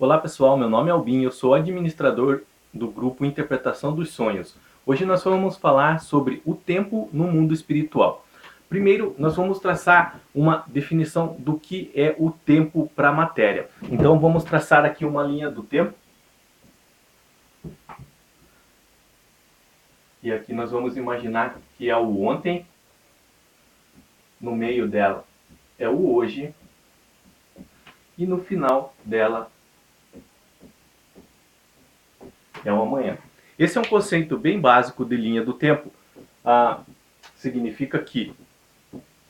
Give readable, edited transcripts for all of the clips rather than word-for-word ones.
Olá pessoal, meu nome é Albin, eu sou administrador do grupo Interpretação dos Sonhos. Hoje nós vamos falar sobre o tempo no mundo espiritual. Primeiro, nós vamos traçar uma definição do que é o tempo para a matéria. Então vamos traçar aqui uma linha do tempo. E aqui nós vamos imaginar que é o ontem, no meio dela é o hoje, e no final dela é o amanhã. Esse é um conceito bem básico de linha do tempo. Significa que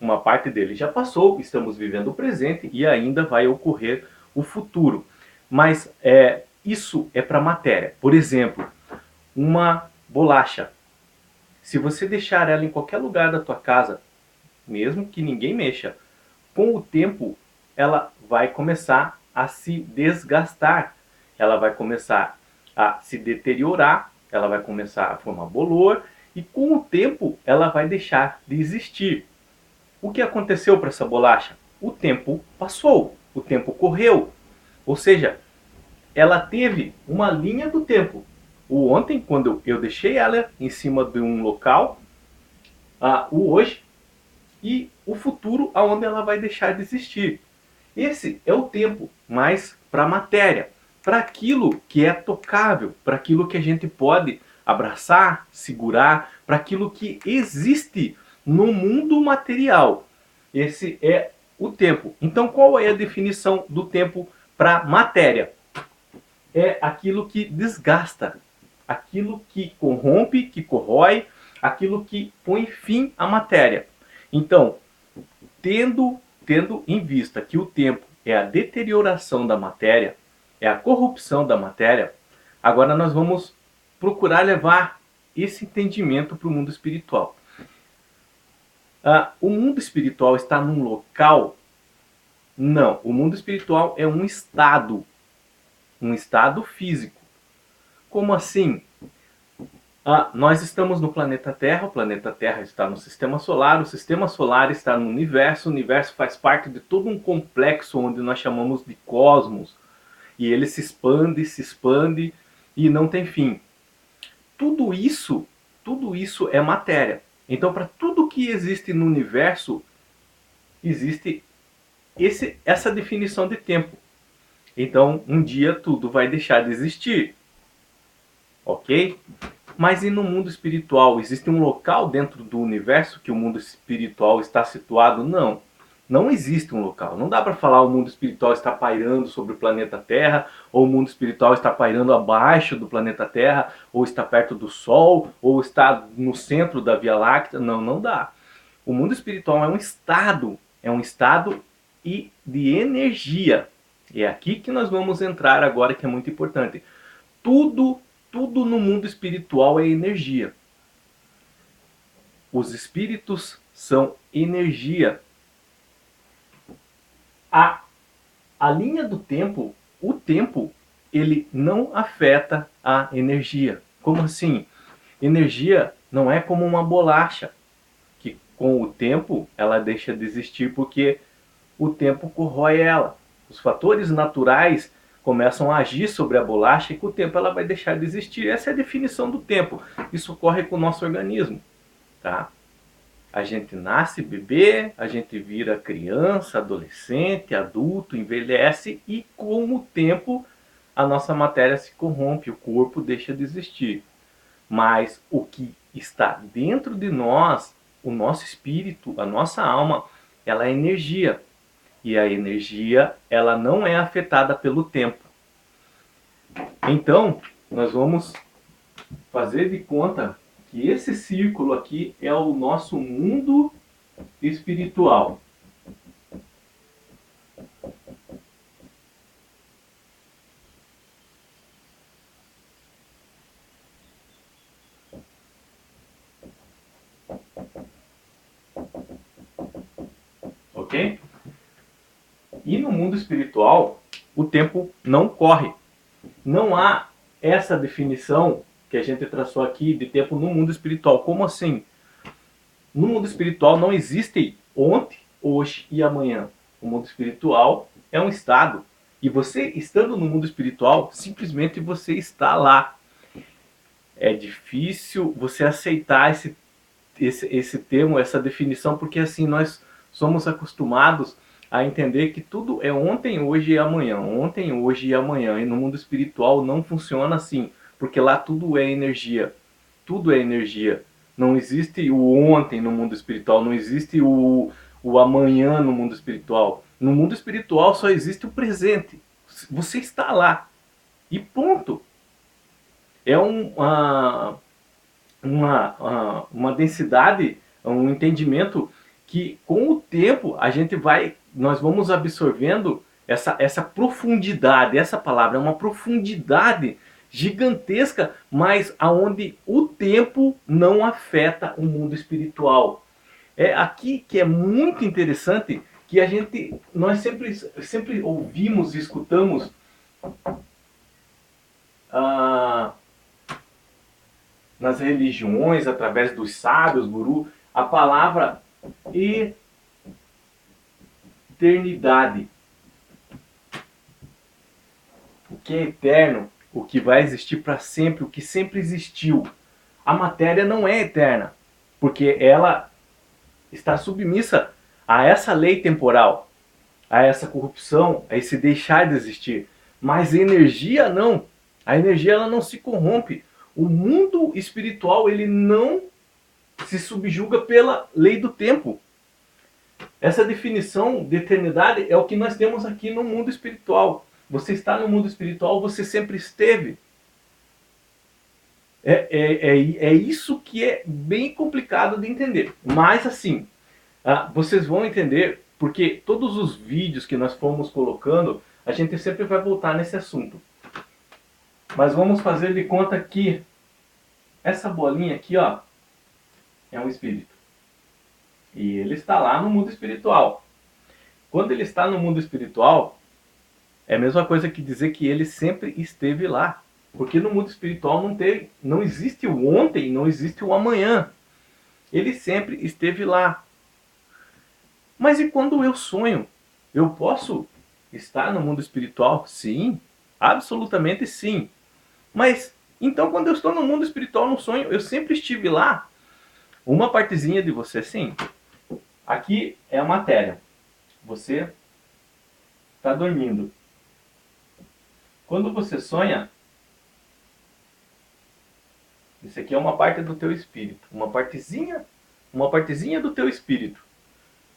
uma parte dele já passou, estamos vivendo o presente e ainda vai ocorrer o futuro. Mas isso é para a matéria. Por exemplo, uma bolacha. Se você deixar ela em qualquer lugar da tua casa, mesmo que ninguém mexa, com o tempo ela vai começar a se desgastar. Ela vai começar a se deteriorar, ela vai começar a formar bolor e com o tempo ela vai deixar de existir. O que aconteceu para essa bolacha? O tempo passou, o tempo correu. Ou seja, ela teve uma linha do tempo. O ontem, quando eu deixei ela em cima de um local, o hoje e o futuro, aonde ela vai deixar de existir. Esse é o tempo, mas para a matéria, para aquilo que é tocável, para aquilo que a gente pode abraçar, segurar, para aquilo que existe no mundo material. Esse é o tempo. Então, qual é a definição do tempo para matéria? É aquilo que desgasta, aquilo que corrompe, que corrói, aquilo que põe fim à matéria. Então, tendo em vista que o tempo é a deterioração da matéria, é a corrupção da matéria, agora nós vamos procurar levar esse entendimento para o mundo espiritual. O mundo espiritual está num local? Não, o mundo espiritual é um estado físico. Como assim? Nós estamos no planeta Terra, o planeta Terra está no sistema solar, o sistema solar está no universo, o universo faz parte de todo um complexo onde nós chamamos de cosmos, e ele se expande e não tem fim. Tudo isso é matéria. Então, para tudo que existe no universo, existe essa definição de tempo. Então, um dia tudo vai deixar de existir. Ok? Mas e no mundo espiritual? Existe um local dentro do universo que o mundo espiritual está situado? Não. Não existe um local. Não dá para falar o mundo espiritual está pairando sobre o planeta Terra, ou o mundo espiritual está pairando abaixo do planeta Terra, ou está perto do Sol, ou está no centro da Via Láctea. Não, não dá. O mundo espiritual é um estado e de energia. E é aqui que nós vamos entrar agora, que é muito importante. Tudo no mundo espiritual é energia. Os espíritos são energia. A linha do tempo, o tempo, ele não afeta a energia. Como assim? Energia não é como uma bolacha, que com o tempo ela deixa de existir porque o tempo corrói ela. Os fatores naturais começam a agir sobre a bolacha e com o tempo ela vai deixar de existir. Essa é a definição do tempo. Isso ocorre com o nosso organismo. Tá? A gente nasce bebê, a gente vira criança, adolescente, adulto, envelhece e com o tempo a nossa matéria se corrompe, o corpo deixa de existir. Mas o que está dentro de nós, o nosso espírito, a nossa alma, ela é energia. E a energia, ela não é afetada pelo tempo. Então, nós vamos fazer de conta que esse círculo aqui é o nosso mundo espiritual. Ok? E no mundo espiritual, o tempo não corre. Não há essa definição que a gente traçou aqui de tempo no mundo espiritual. Como assim? No mundo espiritual não existe ontem, hoje e amanhã. O mundo espiritual é um estado. E você, estando no mundo espiritual, simplesmente você está lá. É difícil você aceitar esse termo, essa definição, porque assim nós somos acostumados a entender que tudo é ontem, hoje e amanhã, ontem, hoje e amanhã. E no mundo espiritual não funciona assim, porque lá tudo é energia. Tudo é energia. Não existe o ontem no mundo espiritual, não existe o amanhã no mundo espiritual. No mundo espiritual só existe o presente. Você está lá. E ponto. É uma densidade, um entendimento que com o tempo nós vamos absorvendo essa profundidade. Essa palavra é uma profundidade gigantesca, mas aonde o tempo não afeta o mundo espiritual. É aqui que é muito interessante que nós sempre ouvimos e escutamos ah, nas religiões, através dos sábios, guru, a palavra eternidade. O que é eterno, o que vai existir para sempre, o que sempre existiu. A matéria não é eterna, porque ela está submissa a essa lei temporal, a essa corrupção, a esse deixar de existir. Mas a energia não. A energia ela não se corrompe. O mundo espiritual ele não se subjuga pela lei do tempo. Essa definição de eternidade é o que nós temos aqui no mundo espiritual. Você está no mundo espiritual, você sempre esteve. É isso que é bem complicado de entender. Mas assim, vocês vão entender, porque todos os vídeos que nós fomos colocando, a gente sempre vai voltar nesse assunto. Mas vamos fazer de conta que essa bolinha aqui, ó, é um espírito. E ele está lá no mundo espiritual. Quando ele está no mundo espiritual, é a mesma coisa que dizer que ele sempre esteve lá. Porque no mundo espiritual não existe o ontem, não existe o amanhã. Ele sempre esteve lá. Mas e quando eu sonho? Eu posso estar no mundo espiritual? Sim, absolutamente sim. Mas então quando eu estou no mundo espiritual no sonho, eu sempre estive lá? Uma partezinha de você sim. Aqui é a matéria. Você está dormindo. Quando você sonha, isso aqui é uma parte do teu espírito, uma partezinha do teu espírito.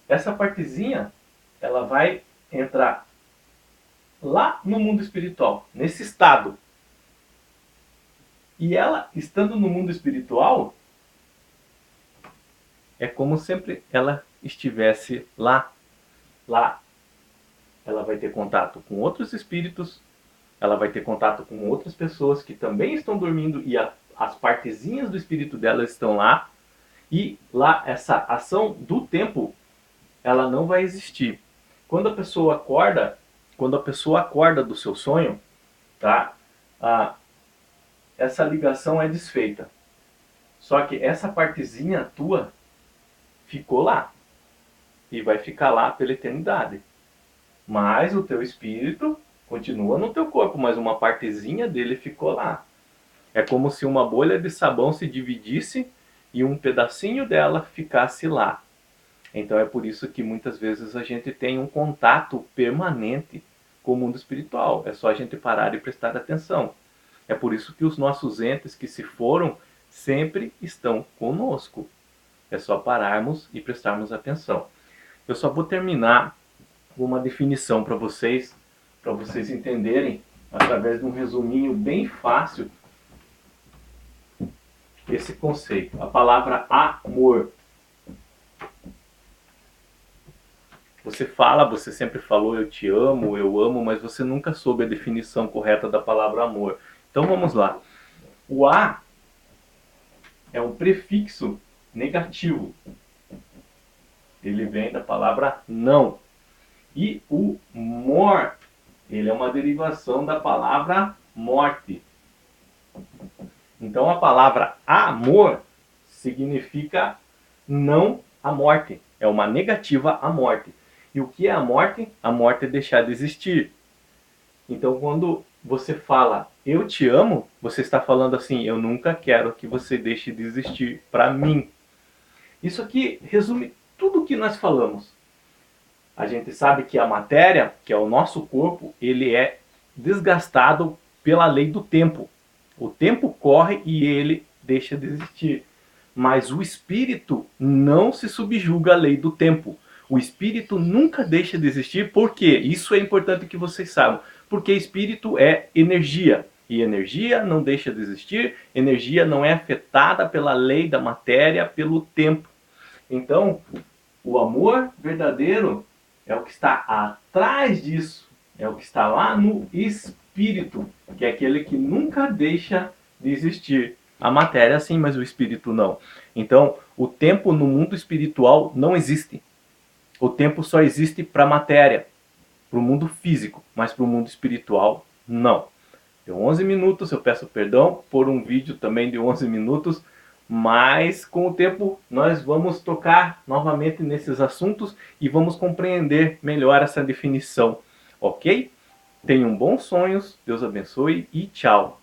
Essa partezinha, ela vai entrar lá no mundo espiritual, nesse estado. E ela, estando no mundo espiritual, é como sempre ela estivesse lá. Lá, ela vai ter contato com outros espíritos, ela vai ter contato com outras pessoas que também estão dormindo e as partezinhas do espírito dela estão lá. E lá essa ação do tempo, ela não vai existir. Quando a pessoa acorda do seu sonho, tá? Essa ligação é desfeita. Só que essa partezinha tua ficou lá e vai ficar lá pela eternidade. Mas o teu espírito continua no teu corpo, mas uma partezinha dele ficou lá. É como se uma bolha de sabão se dividisse e um pedacinho dela ficasse lá. Então é por isso que muitas vezes a gente tem um contato permanente com o mundo espiritual. É só a gente parar e prestar atenção. É por isso que os nossos entes que se foram sempre estão conosco. É só pararmos e prestarmos atenção. Eu só vou terminar com uma definição para vocês entenderem, através de um resuminho bem fácil, esse conceito. A palavra amor. Você sempre falou eu te amo, eu amo, mas você nunca soube a definição correta da palavra amor. Então vamos lá. O A é um prefixo negativo. Ele vem da palavra não. E o mor, ele é uma derivação da palavra morte. Então a palavra amor significa não à morte. É uma negativa à morte. E o que é a morte? A morte é deixar de existir. Então, quando você fala eu te amo, você está falando assim, eu nunca quero que você deixe de existir para mim. Isso aqui resume tudo o que nós falamos. A gente sabe que a matéria, que é o nosso corpo, ele é desgastado pela lei do tempo. O tempo corre e ele deixa de existir. Mas o espírito não se subjuga à lei do tempo. O espírito nunca deixa de existir, por quê? Isso é importante que vocês saibam. Porque espírito é energia. E energia não deixa de existir, energia não é afetada pela lei da matéria, pelo tempo. Então, o amor verdadeiro é o que está atrás disso, é o que está lá no espírito, que é aquele que nunca deixa de existir. A matéria sim, mas o espírito não. Então, o tempo no mundo espiritual não existe. O tempo só existe para a matéria, para o mundo físico, mas para o mundo espiritual não. Deu 11 minutos, eu peço perdão por um vídeo também de 11 minutos, mas com o tempo nós vamos tocar novamente nesses assuntos e vamos compreender melhor essa definição, ok? Tenham bons sonhos, Deus abençoe e tchau!